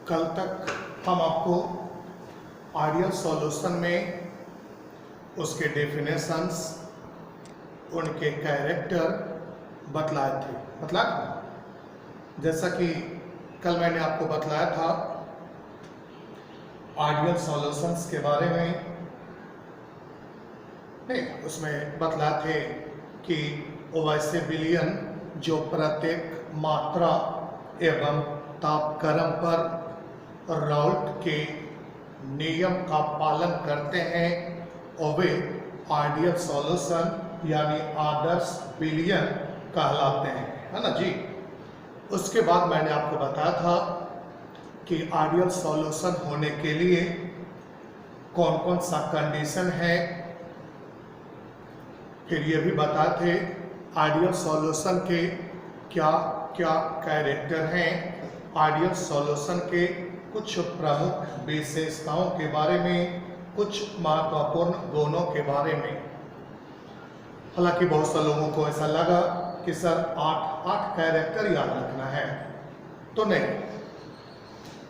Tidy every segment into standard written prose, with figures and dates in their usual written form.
कल तक हम आपको आइडियल सॉल्यूशन में उसके डेफिनेशंस, उनके कैरेक्टर बतलाए थे। मतलब जैसा कि कल मैंने आपको बतलाया था आइडियल सॉल्यूशंस के बारे में, नहीं उसमें बतलाए थे कि वैसे विलयन जो प्रत्येक मात्रा एवं तापक्रम पर राउल्ट के नियम का पालन करते हैं और वे आइडियल सॉल्यूशन यानी आदर्श विलयन कहलाते हैं, है ना जी। उसके बाद मैंने आपको बताया था कि आइडियल सॉल्यूशन होने के लिए कौन कौन सा कंडीशन है। फिर ये भी बताए थे आइडियल सॉल्यूशन के क्या क्या कैरेक्टर हैं, आइडियल सॉल्यूशन के कुछ प्रमुख विशेषताओं के बारे में, कुछ महत्वपूर्ण गुणों के बारे में। हालांकि बहुत से लोगों को ऐसा लगा कि सर 8 कैरेक्टर याद रखना है, तो नहीं,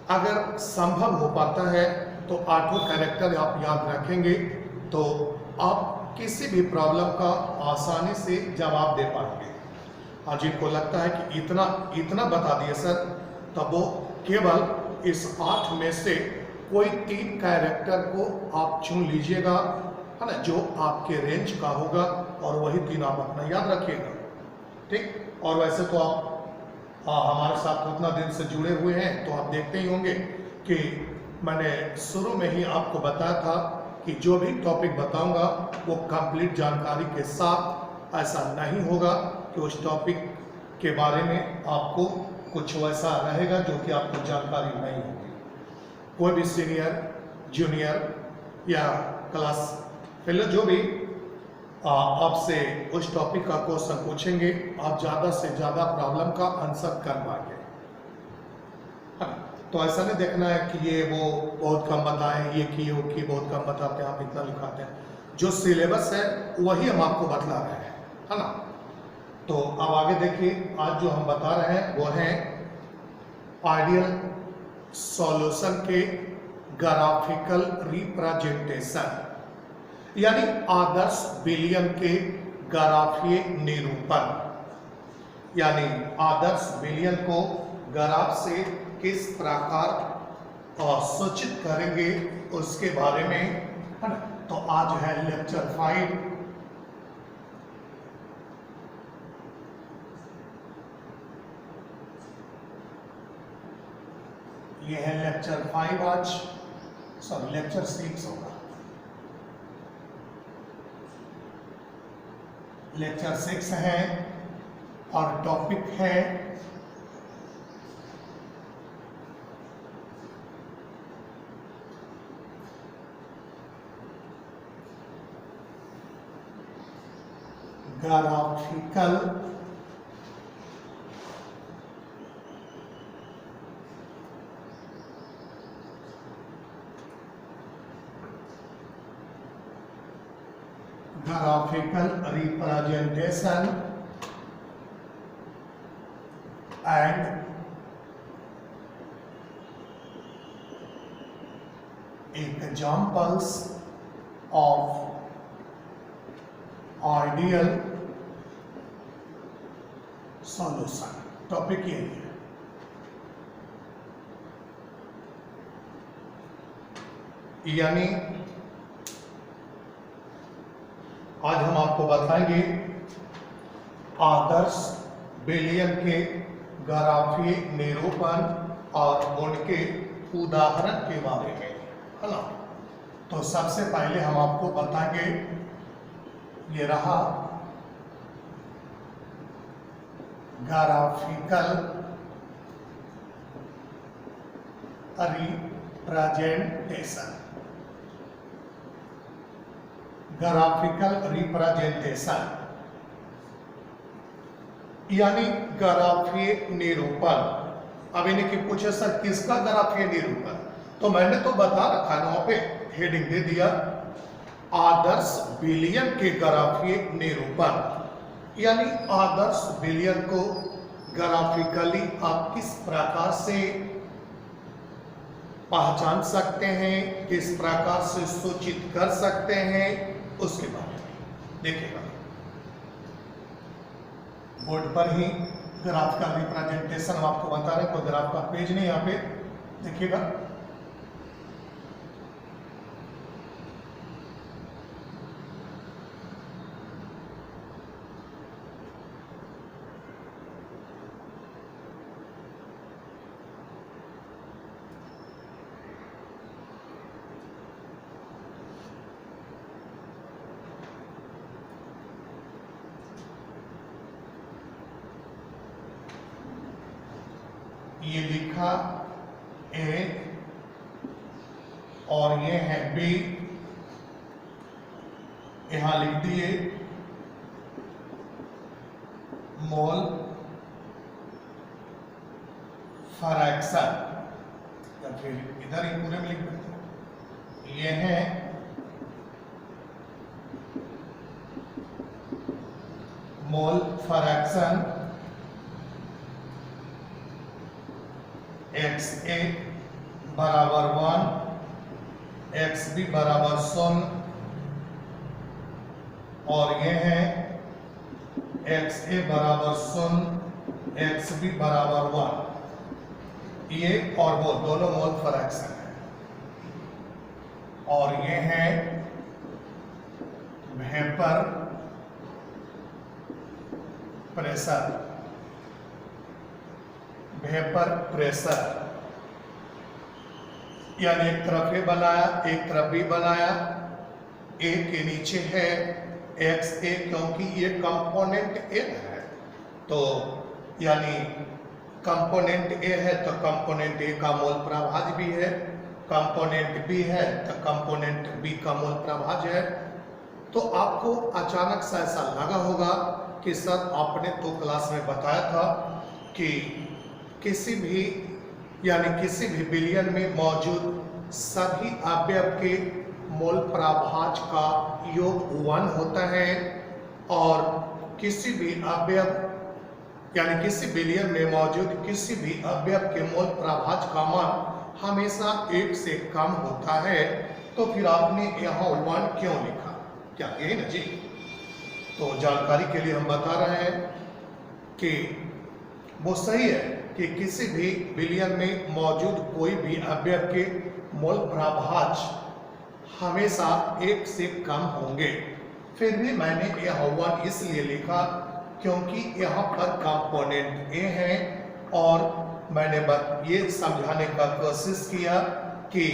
अगर संभव हो पाता है तो 8 कैरेक्टर आप याद रखेंगे तो आप किसी भी प्रॉब्लम का आसानी से जवाब दे पाएंगे। और जिनको लगता है कि इतना बता दिए सर, तब वो केवल इस 8 में से कोई 3 कैरेक्टर को आप चुन लीजिएगा, है ना, जो आपके रेंज का होगा और वही 3 आप अपना याद रखिएगा, ठीक। और वैसे तो आप हमारे साथ उतना दिन से जुड़े हुए हैं तो आप देखते ही होंगे कि मैंने शुरू में ही आपको बताया था कि जो भी टॉपिक बताऊंगा वो कंप्लीट जानकारी के साथ, ऐसा नहीं होगा कि उस टॉपिक के बारे में आपको कुछ वैसा रहेगा जो कि आपको जानकारी नहीं होगी। कोई भी सीनियर, जूनियर या क्लास फेलो जो भी आपसे उस टॉपिक का क्वेश्चन पूछेंगे, आप ज़्यादा से ज़्यादा प्रॉब्लम का आंसर कर पाएंगे। तो ऐसा नहीं देखना है कि ये वो बहुत कम बताएं, ये की वो की बहुत कम बताते हैं, आप इतना लिखाते हैं। जो सिलेबस है वही हम आपको बतला रहे हैं, है ना। तो अब आगे देखिए, आज जो हम बता रहे हैं वो है आइडियल सॉल्यूशन के ग्राफिकल रिप्रेजेंटेशन, यानी आदर्श विलयन के ग्राफीय निरूपण, यानी आदर्श विलयन को ग्राफ से किस प्रकार सूचित करेंगे उसके बारे में, है ना। तो आज है लेक्चर 5, ये है लेक्चर 5 आज, सॉरी लेक्चर 6 होगा। लेक्चर 6 है और टॉपिक है graphical representation and examples of ideal solution. Topic ये है। यानी आज हम आपको बताएंगे आदर्श विलयन के ग्राफीय निरूपण और उनके उदाहरण के बारे में, है ना। तो सबसे पहले हम आपको बताएंगे, ये रहा ग्राफिकल रिप्रेजेंटेशन। ग्राफिकल रिप्रेजेंटेशन यानी ग्राफीय निरूपण। अब इन्हें कि पूछे सर किसका ग्राफीय निरूपण, तो मैंने तो बता रखा है, वहां पे हेडिंग दे दिया आदर्श विलयन के ग्राफीय निरूपण, यानी आदर्श विलयन को ग्राफिकली आप किस प्रकार से पहचान सकते हैं, किस प्रकार से सूचित कर सकते हैं, उसके बारे में देखिएगा। बोर्ड पर ही ग्राफ का रिप्रेजेंटेशन हम आपको बता रहे हैं, कोई ग्राफ का पेज नहीं यहाँ पे देखिएगा। ये लिखा ए और ये है बी, यहां लिख दिए मोल फ्रैक्शन, या फिर इधर ही पूरे में लिख देते हैं। ये है मोल फ्रैक्शन XA बराबर 1, XB बराबर 0 और ये है XA बराबर 0, XB बराबर 1। ये और वो दोनों मोल फ्रैक्शन है। और ये है वेपर प्रेशर, वेपर प्रेशर, यानी एक तरफ ए बनाया, एक तरफ बी बनाया। ए के नीचे है XA, क्योंकि ये कंपोनेंट ए है, तो यानी कंपोनेंट ए है तो कंपोनेंट ए का मोल प्रभाज्य भी है, कंपोनेंट बी है तो कंपोनेंट बी का मोल प्रभाज्य है। तो आपको अचानक से ऐसा लगा होगा कि सर आपने तो क्लास में बताया था कि किसी भी किसी भी विलयन में मौजूद सभी अवयव के मोल प्रभाज्य का योग 1 होता है, और किसी भी अवयव किसी विलयन में मौजूद किसी भी अवयव के मोल प्रभाज्य का मान हमेशा 1 से कम होता है। तो फिर आपने यहाँ 1 क्यों लिखा, क्या यही ना जी? तो जानकारी के लिए हम बता रहे हैं कि वो सही है कि किसी भी विलयन में मौजूद कोई भी अवयव के मोल प्रभाज्य हमेशा 1 से कम होंगे। फिर भी मैंने यह 1 इसलिए लिखा क्योंकि यहाँ पर कंपोनेंट ए है, और मैंने ये समझाने का कोशिश किया कि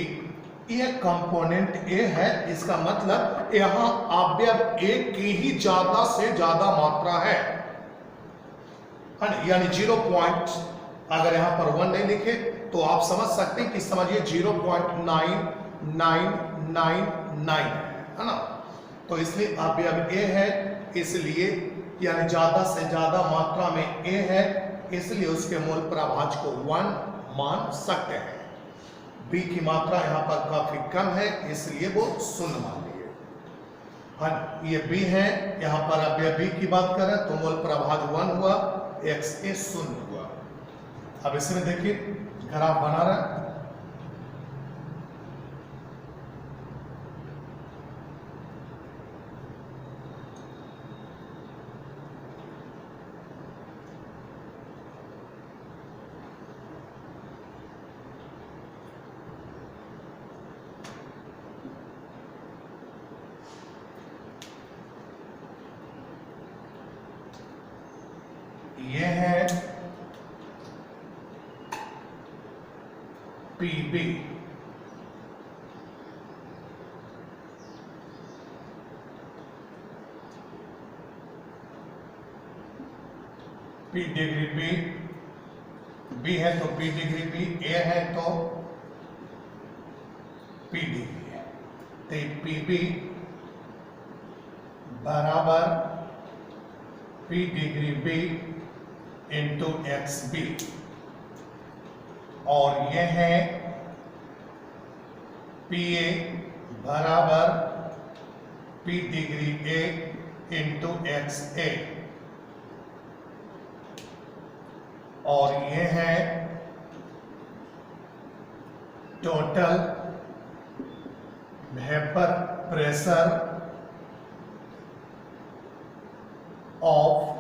ये कंपोनेंट ए है, इसका मतलब यहाँ अवयव ए की ही ज्यादा से ज्यादा मात्रा है, यानी 0. अगर यहाँ पर 1 नहीं लिखे तो आप समझ सकते हैं कि समझिए 0.9999 है ना। तो इसलिए अवयव ए है, इसलिए यानी ज्यादा से ज्यादा मात्रा में ए है, इसलिए उसके मोल प्रभाज्य को 1 मान सकते हैं। बी की मात्रा यहाँ पर काफी कम है, इसलिए वो 0 मान लिए। हाँ, ये बी है, यहाँ पर अवयव बी की बात करें तो मोल प्रभाज्य 1 हुआ, XA 0 हुआ। अब इसमें देखिए ग्राफ बना रहा है, ये है PB, P डिग्री B है तो P डिग्री B, A है तो P डिग्री है, तो PB बराबर P degree B into XB, और यह है PA बराबर P degree A into XA, और यह है total vapour pressure of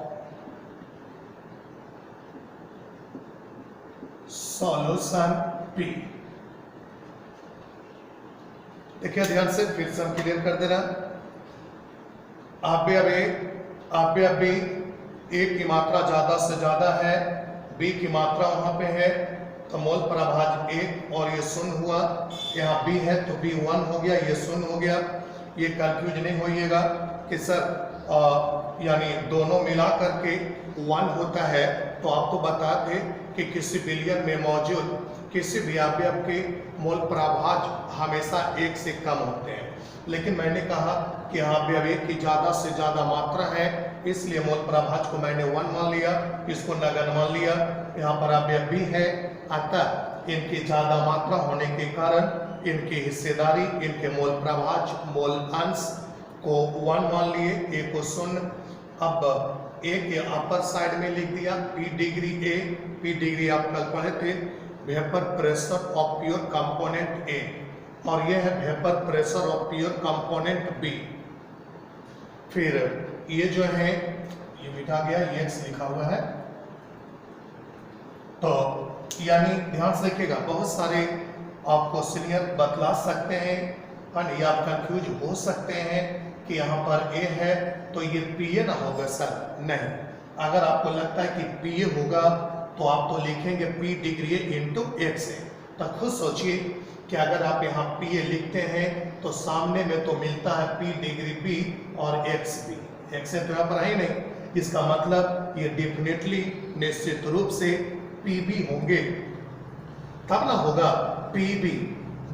solution P। देखिए ध्यान से, फिर से हम क्लियर कर दे रहे हैं। अभी A की मात्रा ज्यादा से ज्यादा है, B की मात्रा वहां पे है, तो मोल प्रभाज 1 और ये शून्य हुआ। यहाँ B है तो B 1 हो गया, ये शून्य हो गया। ये कंफ्यूज नहीं होइएगा कि सर यानी दोनों मिला करके 1 होता है। तो आपको बताते कि किसी बिलियन में मौजूद किसी भी अवयव के मोल प्रभाज हमेशा 1 से कम होते हैं, लेकिन मैंने कहा कि अवयव की ज्यादा से ज्यादा मात्रा है, इसलिए मोल प्रभाज को मैंने 1 मान लिया, इसको नगण्य मान लिया। यहाँ पर अवयव भी है, अतः इनकी ज्यादा मात्रा होने के कारण इनकी हिस्सेदारी, इनके मोल प्रभाज, मोल अंश को 1 मान लिए, A को 0। अब A के अपर साइड में लिख दिया P degree A। P degree आप कल पढ़े थे, vapour pressure of pure component A, और यह है vapour pressure of pure component B। फिर ये जो है ये मिटा गया, ये X लिखा हुआ है। तो यानी ध्यान से देखिएगा, बहुत सारे आपको सीनियर बतला सकते हैं, या आप कंफ्यूज हो सकते हैं कि यहाँ पर A है तो ये PA ना होगा सर, नहीं। अगर आपको लगता है कि PA होगा तो आप तो लिखेंगे P डिग्री इंटू X है। तो खुद सोचिए कि अगर आप यहाँ PA लिखते हैं तो सामने में तो मिलता है P डिग्री P और X भी, X है तो यहाँ पर है ही नहीं, इसका मतलब ये डेफिनेटली निश्चित रूप से PB होंगे, तब ना होगा PB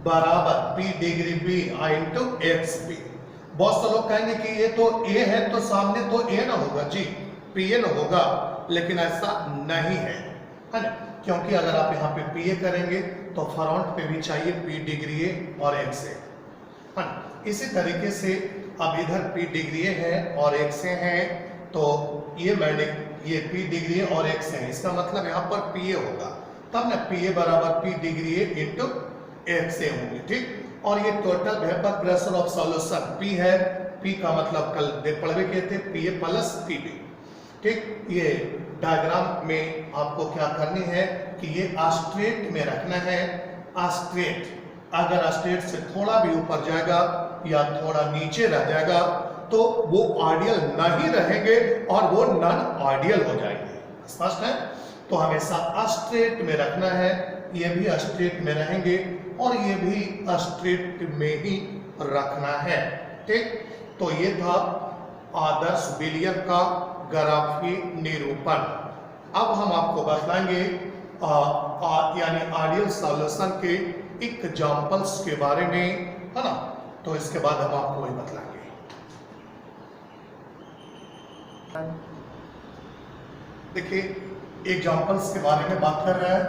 बराबर P degree B into XB। बहुत से लोग कहेंगे कि ये तो A है तो सामने तो A ना होगा जी, PA ना होगा, लेकिन ऐसा नहीं है ना, क्योंकि अगर आप यहाँ पे PA करेंगे तो फ्रंट पे भी चाहिए P डिग्री A और X है ना। इसी तरीके से अब इधर P डिग्री A है और X है, तो ये मैंने ये P डिग्री A और X है, इसका मतलब यहाँ पर PA होगा, तब ना PA बराबर P degree A into X होंगे, ठीक। और ये total vapour pressure of solution P है, P का मतलब कल देख पढ़वे के थे PA प्लस PB, ठीक। ये डायग्राम में आपको क्या करनी है कि ये स्ट्रेट में रखना है, स्ट्रेट। अगर स्ट्रेट से थोड़ा भी ऊपर जाएगा या थोड़ा नीचे रह जाएगा तो वो आइडियल नहीं रहेंगे और वो नॉन आइडियल हो जाएंगे, स्पष्ट है। तो हमेशा स्ट्रेट में रखना है, ये भी स्ट्रेट में रहेंगे और ये भी स्ट्रेट में ही रखना है, ठीक। तो ये था आदर्श विलयन का ग्राफी निरूपण। अब हम आपको बताएंगे यानी आइडियल सॉल्यूशन के एग्जांपल्स के बारे में, है ना। तो इसके बाद हम आपको वही बतलाएंगे। देखिए एग्जांपल्स के बारे में बात कर रहे हैं,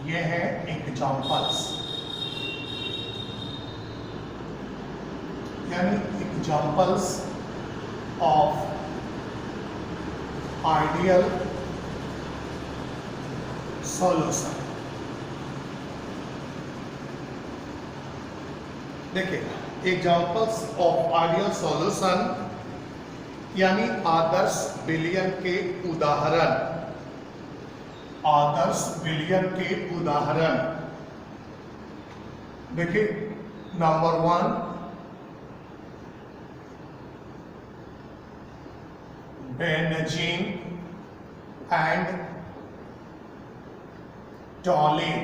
ये है एग्जांपल्स, यानी एग्जांपल्स ऑफ आइडियल सॉल्यूशन। देखिए एग्जांपल्स ऑफ आइडियल सॉल्यूशन यानी आदर्श विलयन के उदाहरण, आदर्श विलयन के उदाहरण। देखिए number 1 benzene and toluene.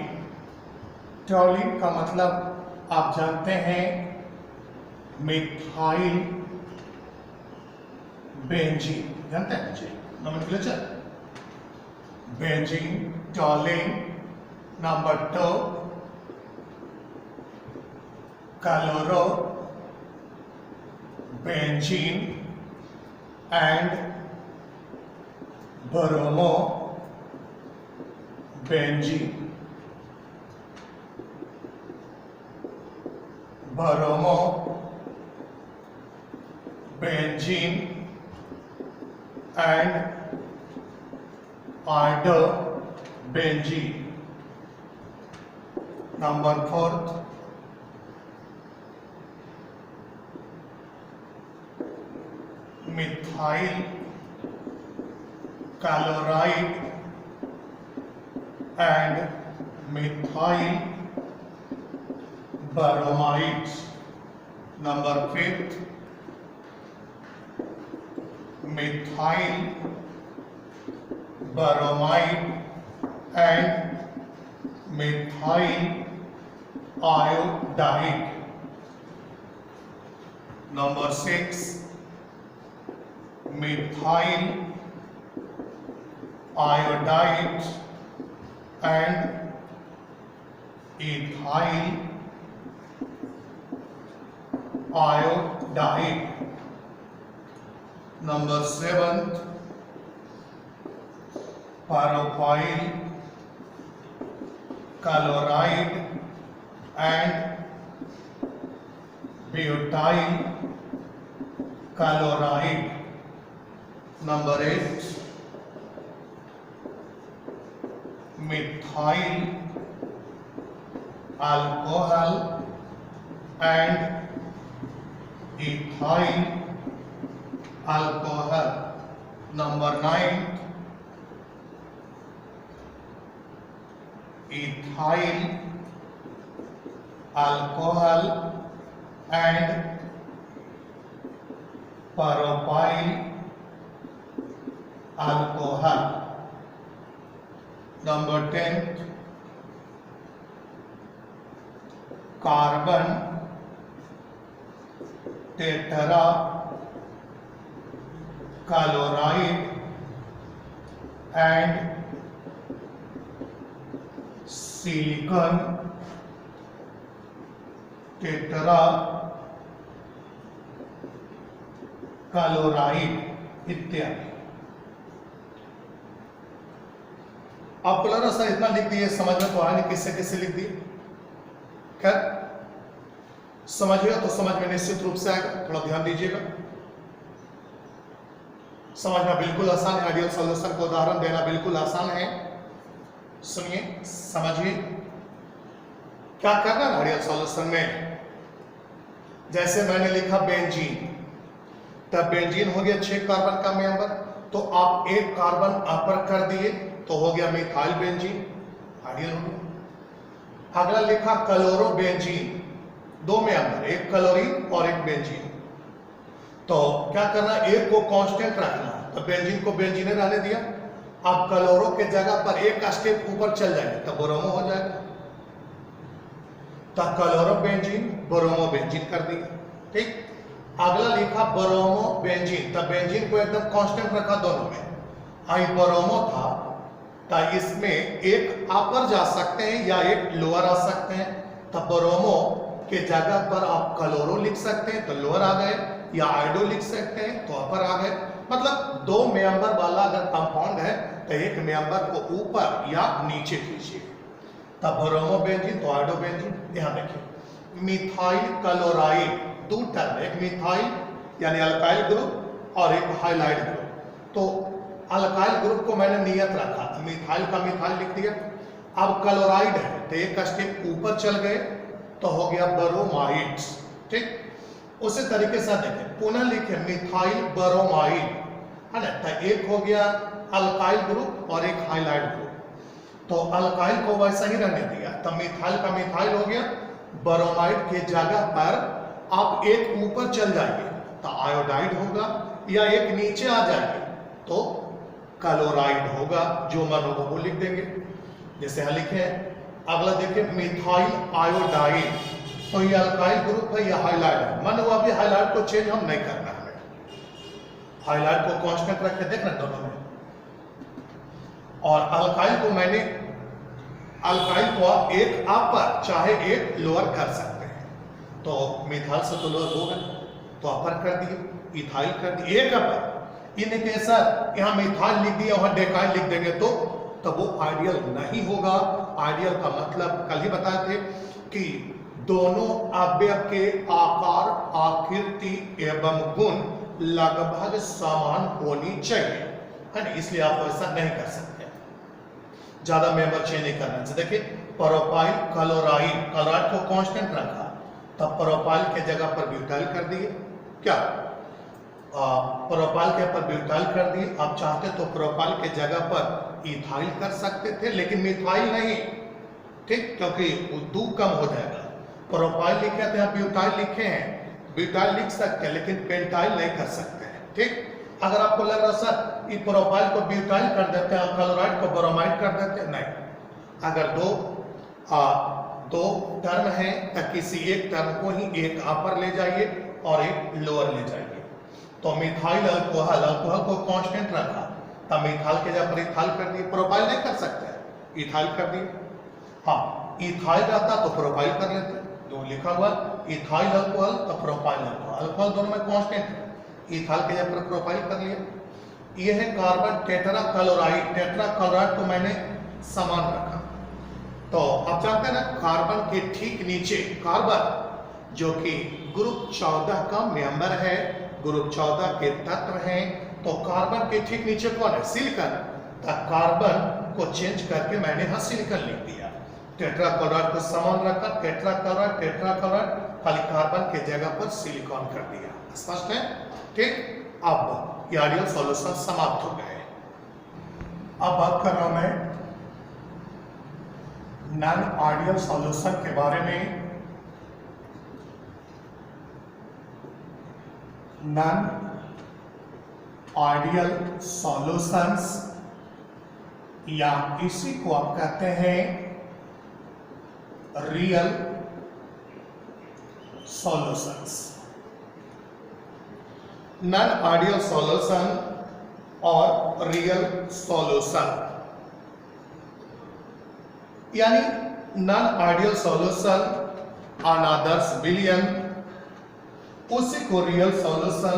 Toluene का मतलब आप जानते हैं मिथाइल बेंजीन, जानते हैं जी nomenclature, benzene, toluene. Number 2 chloro benzene and bromo benzene, bromo benzene and iodo benzene. Number 4 methyl chloride and methyl bromide. Number 5 methyl bromide and methyl iodide. Number 6 methyl iodide and ethyl iodide. Number 7 propyl chloride and butyl chloride. Number 8 methyl alcohol and ethyl alcohol. Number 9 ethyl alcohol and propyl alcohol. Number 10 carbon tetra chloride and silicon tetra chloride इत्यादि। आप chlorous sir इतना लिख दिए, समझ में तो आया नहीं किससे किससे लिख दिए। खैर समझिएगा तो समझ में निश्चित रूप से आएगा, थोड़ा ध्यान दीजिएगा। समझना बिल्कुल आसान है, आइडियल सॉल्यूशन का उदाहरण देना बिल्कुल आसान है। सुनिए समझिए क्या करना है आइडियल सॉल्यूशन में। जैसे मैंने लिखा बेंजीन, तब बेंजीन हो गया 6 कार्बन का मेंबर, तो आप एक कार्बन अपर कर दिए तो हो गया मिथाइल बेंजीन, आइडियल हो गया। अगला लिखा क्लोरो बेंजीन, 2 मेंबर, एक क्लोरीन और एक बेंजीन। तो क्या करना, एक को कांस्टेंट रखना, तो बेंजीन को बेंजीन रहने दिया। अब क्लोरो के जगह पर एक स्टेप ऊपर चल जाएंगे तो ब्रोमो हो जाएगा, तो क्लोरो बेंजीन ब्रोमो बेंजीन कर दिया। ठीक, अगला लिखा ब्रोमो बेंजीन, तब बेंजीन को एकदम कांस्टेंट रखा दोनों में। आई ब्रोमो था तो इसमें एक अपर जा सकते हैं या एक लोअर आ सकते हैं, तब ब्रोमो के जगह पर आप क्लोरो लिख सकते हैं तो लोअर आ गए, या आयोडो लिख सकते हैं तो अपर आ गए। मतलब 2 मेंबर वाला अगर कंपाउंड है तो एक मेंबर को ऊपर या नीचे कीजिए, तब ब्रोमो बेंजीन तो आयोडो बेंजीन। ध्यान रखिए मिथाइल क्लोराइड 2 टर्म, एक मिथाइल यानी अल्काइल ग्रुप और एक हाइलाइड ग्रुप। तो अल्काइल ग्रुप को मैंने नियत रखा, मिथाइल का मिथाइल लिख दिया। अब क्लोराइड है तो एक स्टेप ऊपर चल गए तो हो गया ब्रोमाइड्स। ठीक, उसी तरीके से देखें, पुनः लिखे मिथाइल ब्रोमाइड, है ना, तो एक हो गया अल्काइल ग्रुप और एक हाइलाइड ग्रुप। तो अल्काइल को वैसा ही रहने दिया, तब मिथाइल का मिथाइल हो गया। ब्रोमाइड के जगह पर आप एक ऊपर चल जाइए तो आयोडाइड होगा, या एक नीचे आ जाइए तो क्लोराइड होगा, जो मन होगा वो लिख देंगे। जैसे हम लिखे, अगला देखिए मिथाइल आयोडाइड, तो ये अल्काइल ग्रुप है या हाइलाइड है। मन हुआ अभी हाइलाइड को चेंज हम नहीं करना है, हाइलाइट को कांस्टेंट रख के देखना दोनों में। और अल्काइल को मैंने, अल्काइल को आप एक अपर चाहे एक लोअर कर सकते हैं, तो मिथाइल से तो लोअर होगा तो अपर कर दिए, इथाइल कर दिए, एक अपर। इन केस यहाँ मिथाइल लिख दिया वहां डेकाइल लिख देंगे तो तब वो आइडियल नहीं होगा। आइडियल का मतलब कल ही बताए थे कि दोनों अवयव के आकार, आकृति एवं गुण लगभग समान होनी चाहिए, है ना, इसलिए आप ऐसा नहीं कर सकते, ज्यादा मेंबर चेंज नहीं करना चाहिए। देखिए प्रोपाइल क्लोराइड, क्लोराइड को कांस्टेंट रखा, तब प्रोपाइल के जगह पर ब्यूटाइल कर दिए। क्या प्रोपाइल के ऊपर ब्यूटाइल कर दिए। आप चाहते तो प्रोपाइल के जगह पर इथाइल कर सकते थे, लेकिन मिथाइल नहीं, ठीक, क्योंकि वो दू कम हो जाएगा। प्रोपाइल लिखे थे, आप ब्यूटाइल लिखे हैं, ब्यूटाइल लिख सकते हैं, लेकिन पेंटाइल नहीं कर सकते हैं, ठीक। अगर आपको लग रहा सर ये प्रोपाइल को ब्यूटाइल कर देते हैं और क्लोराइड को ब्रोमाइड कर देते हैं, नहीं। अगर दो टर्म है तो किसी एक टर्म को ही एक अपर ले जाइए और एक लोअर ले जाइए। तो मिथाइल अल्कोहल, अल्कोहल को कांस्टेंट रखा, तब मिथाइल के जगह पर इथाइल कर दिए। प्रोपाइल नहीं कर सकते, इथाइल कर दिए। हाँ, इथाइल रहता तो प्रोपाइल कर लेते, जो लिखा हुआ इथाइल अल्कोहल तो प्रोपाइल अल्कोहल, अल्कोहल दोनों में कांस्टेंट है, इथाइल के जगह पर प्रोपाइल कर लिया। ये है carbon tetra chloride, tetra chloride को मैंने समान रखा। तो आप जानते हैं ना, कार्बन के ठीक नीचे कार्बन जो कि ग्रुप 14 का मेंबर है, ग्रुप 14 के तत्व हैं, तो कार्बन के ठीक नीचे कौन है? सिलिकॉन। तो कार्बन को चेंज करके मैंने यहाँ सिलिकॉन लिख दिया। टेट्रा क्लोराइड को समान रखा, टेट्रा क्लोराइड, खाली कार्बन के जगह पर सिलिकॉन कर दिया। स्पष्ट है, ठीक। अब ये आइडियल सॉल्यूशन समाप्त हो गए। अब बात कर रहा हूं मैं नॉन आइडियल सॉल्यूशन के बारे में। नॉन आइडियल सॉल्यूशंस, या इसी को आप कहते हैं real solutions. Non ideal solution और रियल सॉल्यूशन, यानी नॉन आइडियल सॉल्यूशन अनादर्स विलियन, उसी को रियल सॉल्यूशन,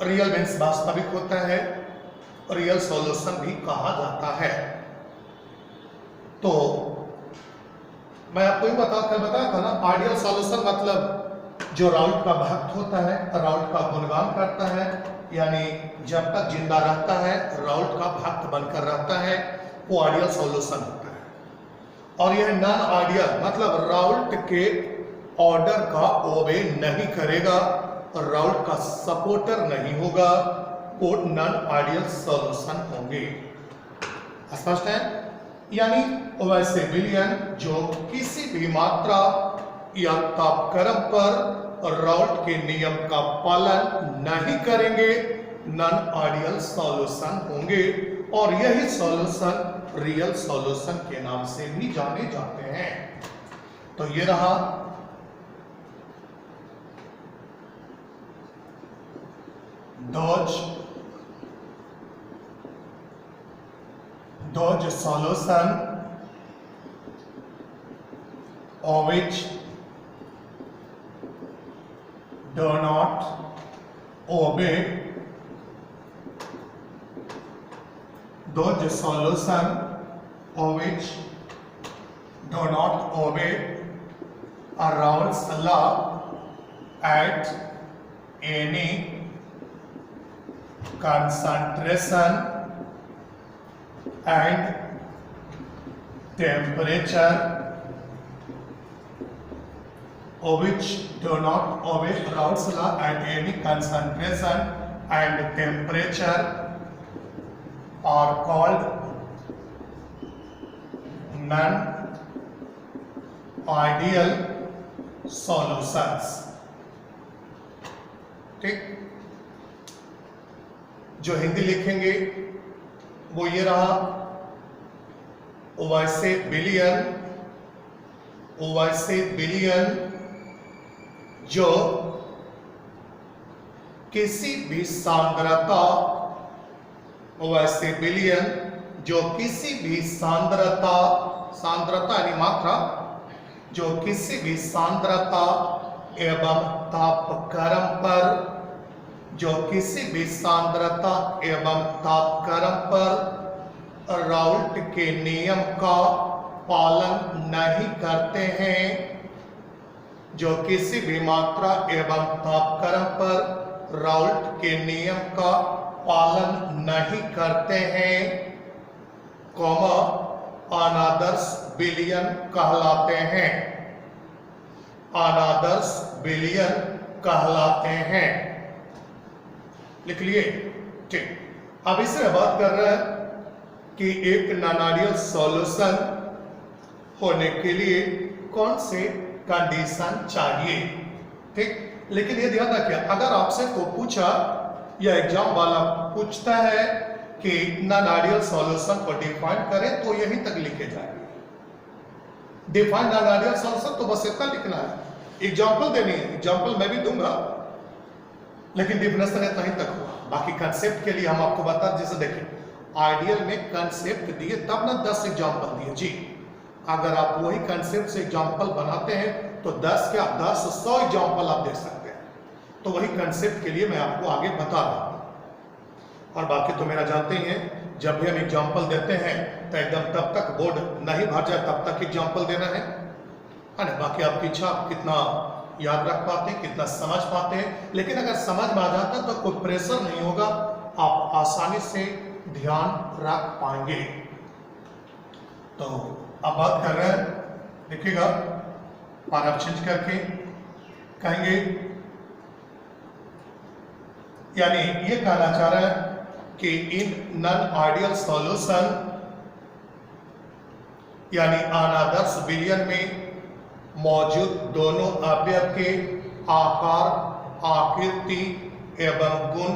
रियल मीन्स वास्तविक होता है, रियल सॉल्यूशन भी कहा जाता है। तो मैं आपको ही बताया था ना, आइडियल सॉल्यूशन मतलब जो राउल्ट का भक्त होता है, राउल्ट का गुणगान करता है, यानी जब तक जिंदा रहता है राउल्ट का भक्त बनकर रहता है, वो आइडियल सॉल्यूशन होता है। और यह नॉन आइडियल मतलब राउल्ट के ऑर्डर का ओबे नहीं करेगा, राउल्ट का सपोर्टर नहीं होगा, वो नॉन आइडियल सॉल्यूशन होंगे। स्पष्ट है? यानी वैसे विलियन जो किसी भी मात्रा या तापक्रम पर राउल्ट के नियम का पालन नहीं करेंगे, नॉन आइडियल सॉल्यूशन होंगे। और यही सॉल्यूशन रियल सॉल्यूशन के नाम से भी जाने जाते हैं। तो ये रहा those solution of which do not obey, those solution of which do not obey Raoult's law at any concentration and temperature, which do not obey Raoult's law at any concentration and temperature are called non-ideal solutions। ठीक, जो हिंदी लिखेंगे वो ये रहा, वैसे billion जो किसी भी सांद्रता, वैसे बिलियन जो किसी भी सांद्रता, सांद्रता यानी मात्रा, जो किसी भी सांद्रता एवं तापक्रम पर, जो किसी भी सांद्रता एवं तापक्रम पर राउल्ट के नियम का पालन नहीं करते हैं, जो किसी भी मात्रा एवं तापक्रम पर राउल्ट के नियम का पालन नहीं करते हैं, अनादर्श विलयन कहलाते हैं, अनादर्श विलयन कहलाते हैं। लिख लिए? ठीक। अब इसमें बात कर रहे हैं कि एक नॉन आइडियल सॉल्यूशन होने के लिए कौन से कंडीशन चाहिए। ठीक। लेकिन ये ध्यान रखिए, अगर आपसे को पूछा या एग्जाम वाला पूछता है कि नॉन आइडियल सॉल्यूशन को डिफाइन करें तो यहीं तक लिखे जाएंगे। डिफाइन नॉन आइडियल सॉल्यूशन तो बस इतना लिखना है, एग्जाम्पल देनी है, एग्जाम्पल मैं भी दूंगा लेकिन डिफिनेशन इतना ही तक हुआ। बाकी कंसेप्ट के लिए हम आपको बता, जैसे देखिए आइडियल में कंसेप्ट दिए तब ना 10 एग्जाम्पल दिए जी। अगर आप वही कंसेप्ट से एग्जाम्पल बनाते हैं तो 10 क्या 10 100 एग्जाम्पल आप दे सकते हैं। तो वही कंसेप्ट के लिए मैं आपको आगे बता रहा हूं। और बाकी तो मेरा जानते ही हैं, जब भी हम एग्जाम्पल देते हैं तो एकदम तब तक बोर्ड नहीं भर जाए तब तक एग्जाम्पल देना है ना। बाकी आपकी इच्छा, आप कितना याद रख पाते हैं, कितना समझ पाते हैं। लेकिन अगर समझ में आ जाता है तो कोई प्रेशर नहीं होगा, आप आसानी से ध्यान रख पाएंगे। तो अब बात कर रहे हैं, देखिएगा पारा चेंज करके कहेंगे, यानी ये कहना चाह रहे हैं कि इन नॉन आइडियल सॉल्यूशन यानी अनादर्श विलयन में मौजूद दोनों अवयव के आकार, आकृति एवं गुण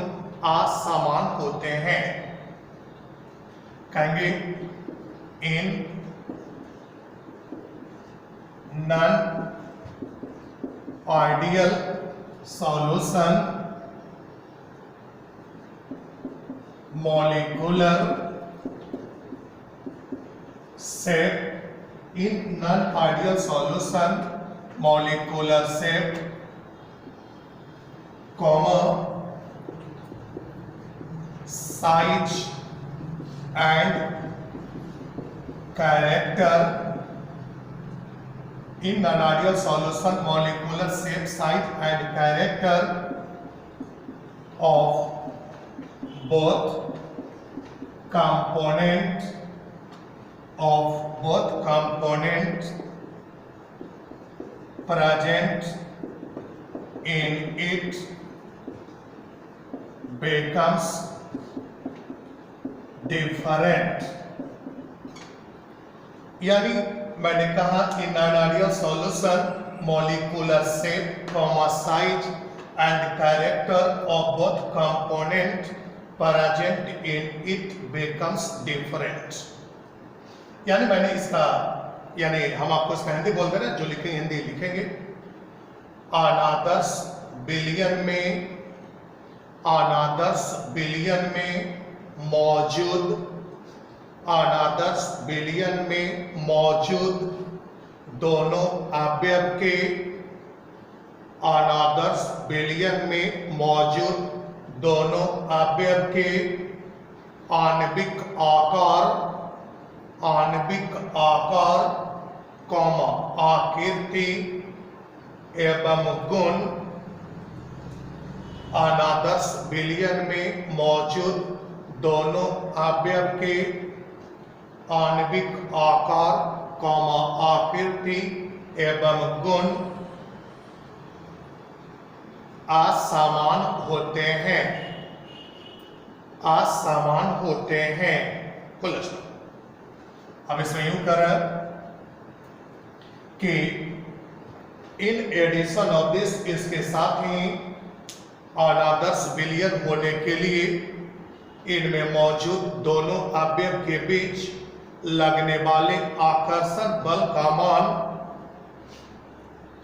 असमान होते हैं। कहेंगे in non ideal solution molecular shape in non-ideal solution molecular shape, size and character in non-ideal solution molecular shape, size and character of both components present in it becomes different। यानी मैंने कहा कि non ideal solution molecular shape, size and character of both component present in it becomes different। यानी मैंने इसका, यानी हम आपको इसका हिंदी बोल दे रहे हैं, जो लिखेंगे हिंदी लिखेंगे। अनादर्श विलयन में मौजूद दोनों अवयव के, अनादर्श विलयन में मौजूद दोनों अवयव के आणविक आकार, आकृति एवं गुण, अनादर्श विलयन में मौजूद दोनों अवयव के आणविक आकार, आकृति एवं गुण असमान होते हैं। अब इसमें यूं कर रहा है कि इन एडिशन ऑफ दिस, इसके साथ ही अनादर्श विलयन होने के लिए इनमें मौजूद दोनों अवयव के बीच लगने वाले आकर्षण बल का मान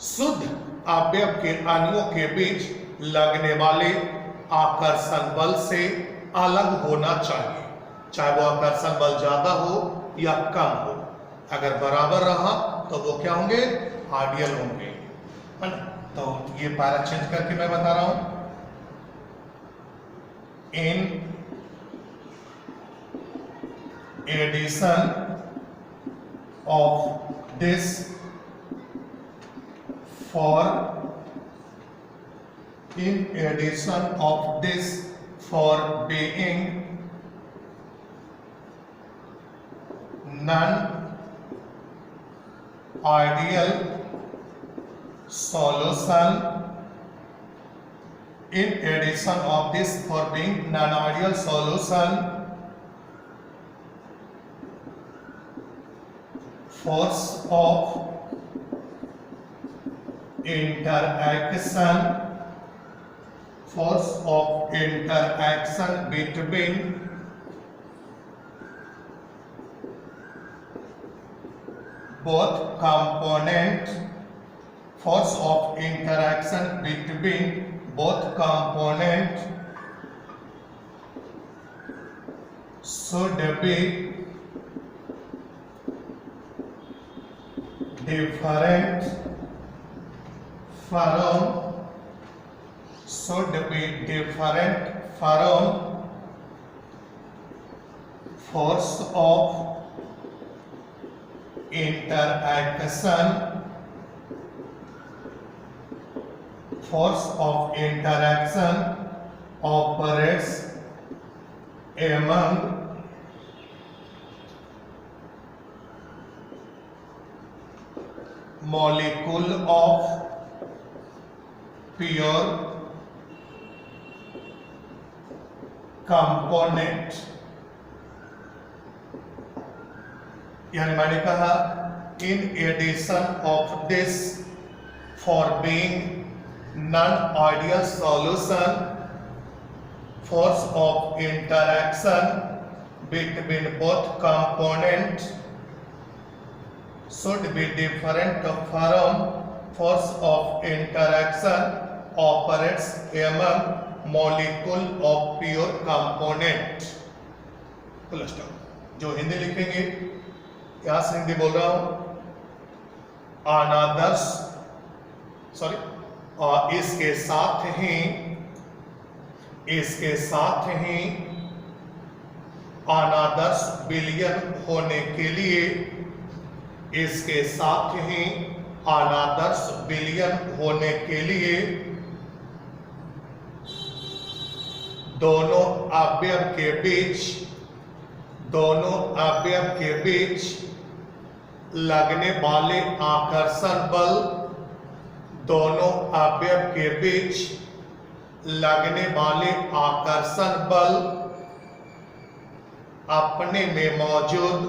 शुद्ध अवयव के अणुओं के बीच लगने वाले आकर्षण बल से अलग होना चाहिए। चाहे वो आकर्षण बल ज्यादा हो या कम हो, अगर बराबर रहा तो वो क्या होंगे, आइडियल होंगे, है ना। तो ये पैरा चेंज करके मैं बता रहा हूं, in addition of this for in addition of this for being non ideal solution. In addition of this, for being non-ideal solution, force of interaction between both component, force of interaction between both component should be different from force of interaction operates among molecule of pure component. यानी मैंने कहा in addition of this, for being non-ideal solution, force of interaction between both components should be different from force of interaction operates among molecule of pure component. जो हिंदी लिखेंगे, यहां से हिंदी बोल रहा हूं, अनादर्श और इसके साथ ही अनादर्श विलयन होने के लिए, दोनों अवयव के बीच लगने वाले आकर्षण बल, अपने में मौजूद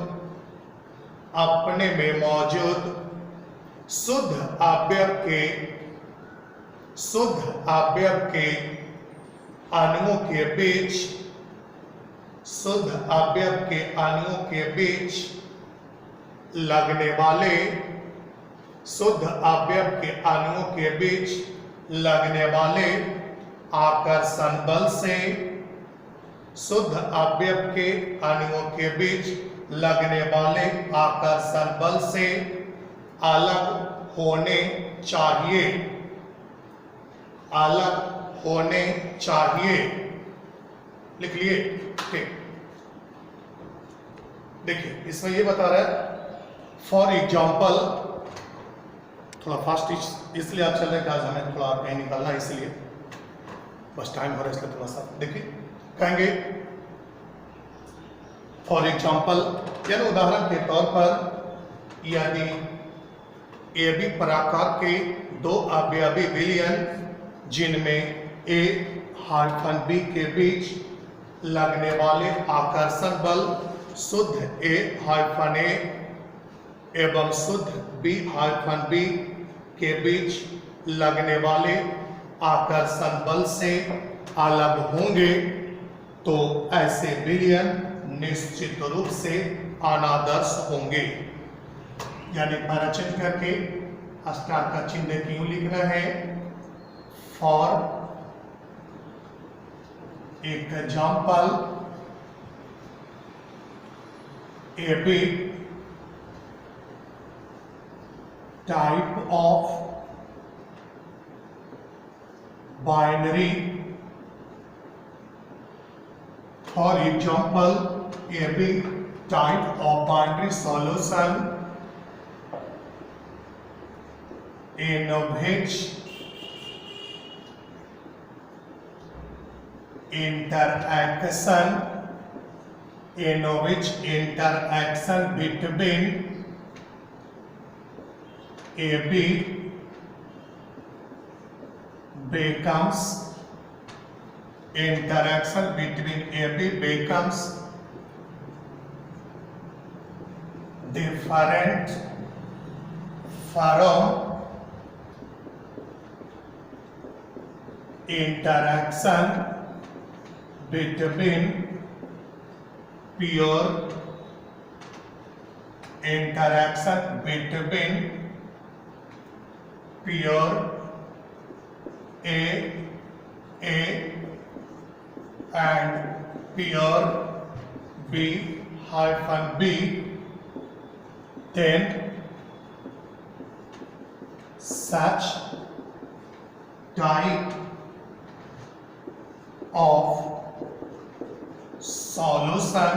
शुद्ध अवयव के अणुओं के बीच लगने वाले आकर्षण बल से, अलग होने चाहिए। लिख लिए? ठीक। देखिए इसमें ये बता रहा है, फॉर एग्जाम्पल, थोड़ा फास्ट इसलिए आप चल रहे हैं कि आज हमें थोड़ा कहीं निकलना है, इसलिए बस टाइम हो रहा है, इसलिए थोड़ा सा देखिए। कहेंगे फॉर एग्जाम्पल, यानी उदाहरण के तौर पर, यदि ए बी प्रकार के दो अवयवी विलयन जिनमें ए हाइफन बी के बीच लगने वाले आकर्षण बल शुद्ध ए हाइफन ए एवं शुद्ध बी हाइफन बी के बीच लगने वाले आकर्षण बल से अलग होंगे, तो ऐसे विलयन निश्चित रूप से अनादर्श होंगे। यानी पैराचिन्ह करके स्टार का चिन्ह क्यों लिखना है? For example, A B type of binary, for example, a big type of binary solution in which interaction between AB becomes interaction between AB becomes different from interaction between pure A and pure B-B, then such type of solution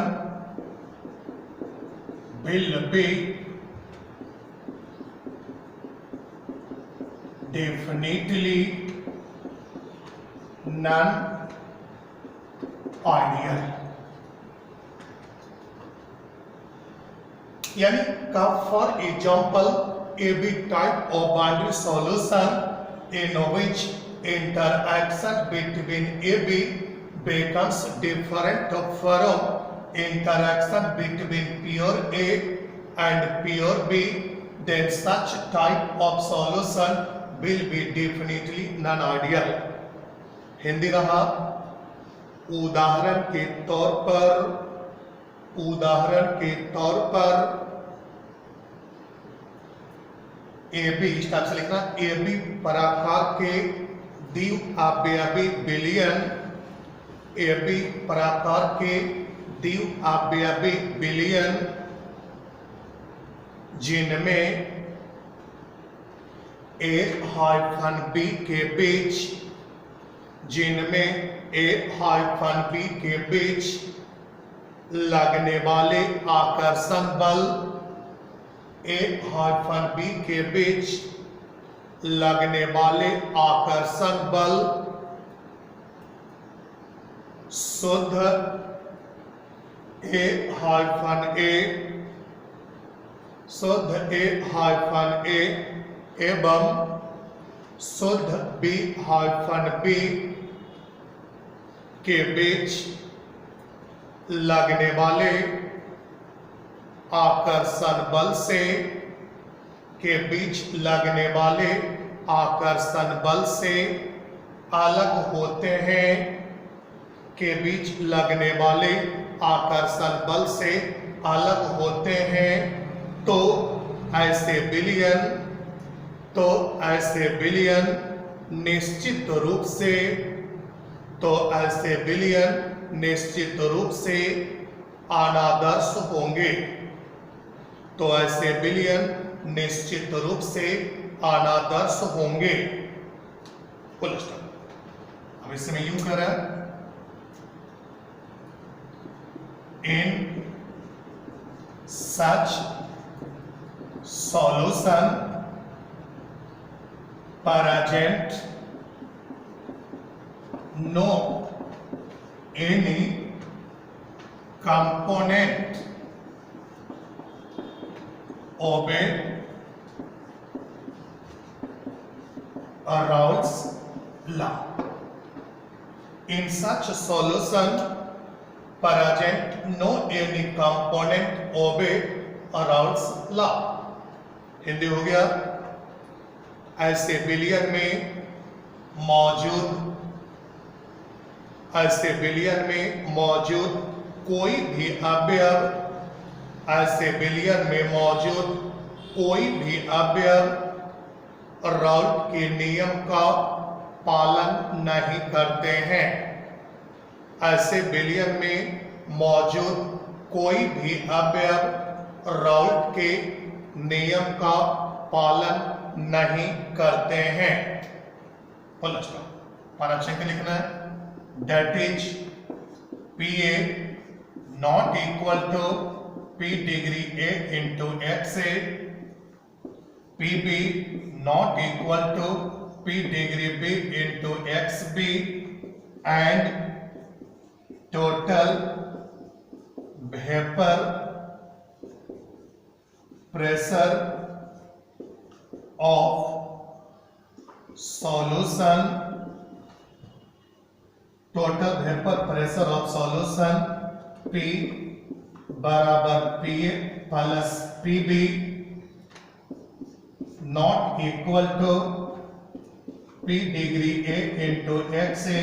will be definitely non-ideal। यानी का for example A B type of binary solution in which interaction between AB becomes different from interaction between pure A and pure B, then such type of solution will be definitely non-ideal। Hindi रहा, उदाहरण के तौर पर A B इस type से लिखना, A B प्रकार के द्विआव्ययी विलयन, ए बी प्रकार के द्विआव्ययी विलयन जिनमें ए हाइफन बी के बीच लगने वाले आकर्षण बल, ए हाइफन बी के बीच लगने वाले आकर्षण बल शुद्ध ए हाइफन ए एवं शुद्ध बी हाइफन बी के बीच लगने वाले आकर्षण बल से अलग होते हैं, के बीच लगने वाले आकर्षण बल से अलग होते हैं, तो ऐसे विलयन निश्चित रूप से अनादर्श होंगे, फुल स्टॉप। अब इसमें यूं कर रहा है, इन सच solution present no any component obey Raoult's law। In such solution present no any component obey Raoult's law। Hindi हो गया, ऐसे विलयन में मौजूद कोई भी अवयव राउल्ट के नियम का पालन नहीं करते हैं। ऐसे विलयन में मौजूद कोई भी अवयव राउल्ट के नियम का पालन नहीं करते हैं। Full stop. परीक्षण के लिखना है, that is P A not equal to P degree A into X A, P B not equal to P degree B into X B, and total vapour pressure of solution, total vapor pressure of solution P बराबर PA plus PB not equal to P degree A into XA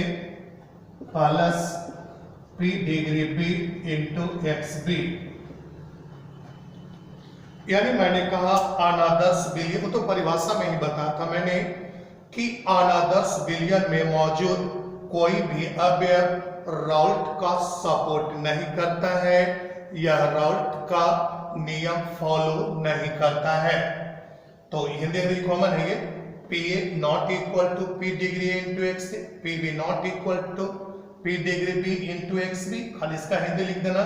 plus P degree B into XB। यानी मैंने कहा अनादर्श विलयन, वो तो परिभाषा में ही बताया था मैंने कि अनादर्श विलयन में मौजूद कोई भी अवयव राउल्ट का सपोर्ट नहीं करता है, यह राउल्ट का नियम फॉलो नहीं करता है। तो हिंदी अंग्रेजी कॉमन है ये, P A not equal to P degree into X, P B not equal to P degree B into X B, खाली इसका हिंदी लिख देना।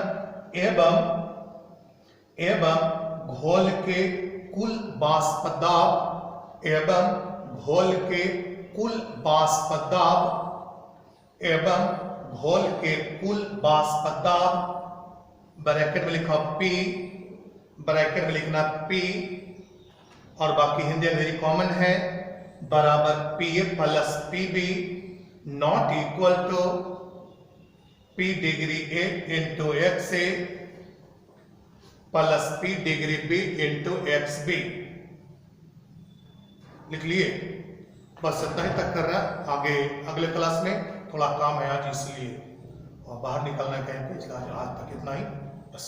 एवं घोल के कुल वाष्प दाब एवं घोल के कुल वाष्प दाब एवं घोल के कुल वाष्प दाब, ब्रैकेट में लिखा P, ब्रैकेट में लिखना P और बाकी हिंदी अंग्रेजी कॉमन है, बराबर PA plus PB not equal to P degree A into XA plus P degree B into XB। लिख लिए, बस इतना ही तक कर रहा है। आगे अगले क्लास में थोड़ा काम है आज, इसलिए और बाहर निकलना कहेंगे, इसलिए आज तक इतना ही बस।